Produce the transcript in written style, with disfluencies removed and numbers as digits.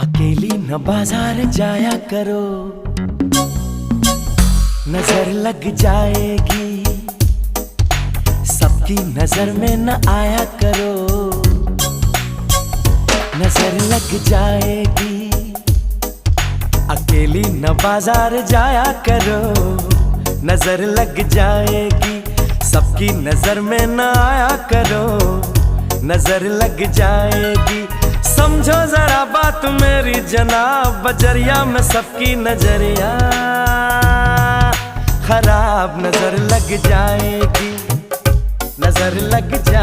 अकेली न बाजार जाया करो, नजर लग जाएगी। सबकी नजर में न आया करो, नजर लग जाएगी। अकेली न बाजार जाया करो, नजर लग जाएगी। सबकी नजर में न आया करो, नजर लग जाएगी। समझो जरा बात मेरी जनाब, बजरिया में सबकी नजरिया खराब। नजर लग जाएगी, नजर लग जाएगी।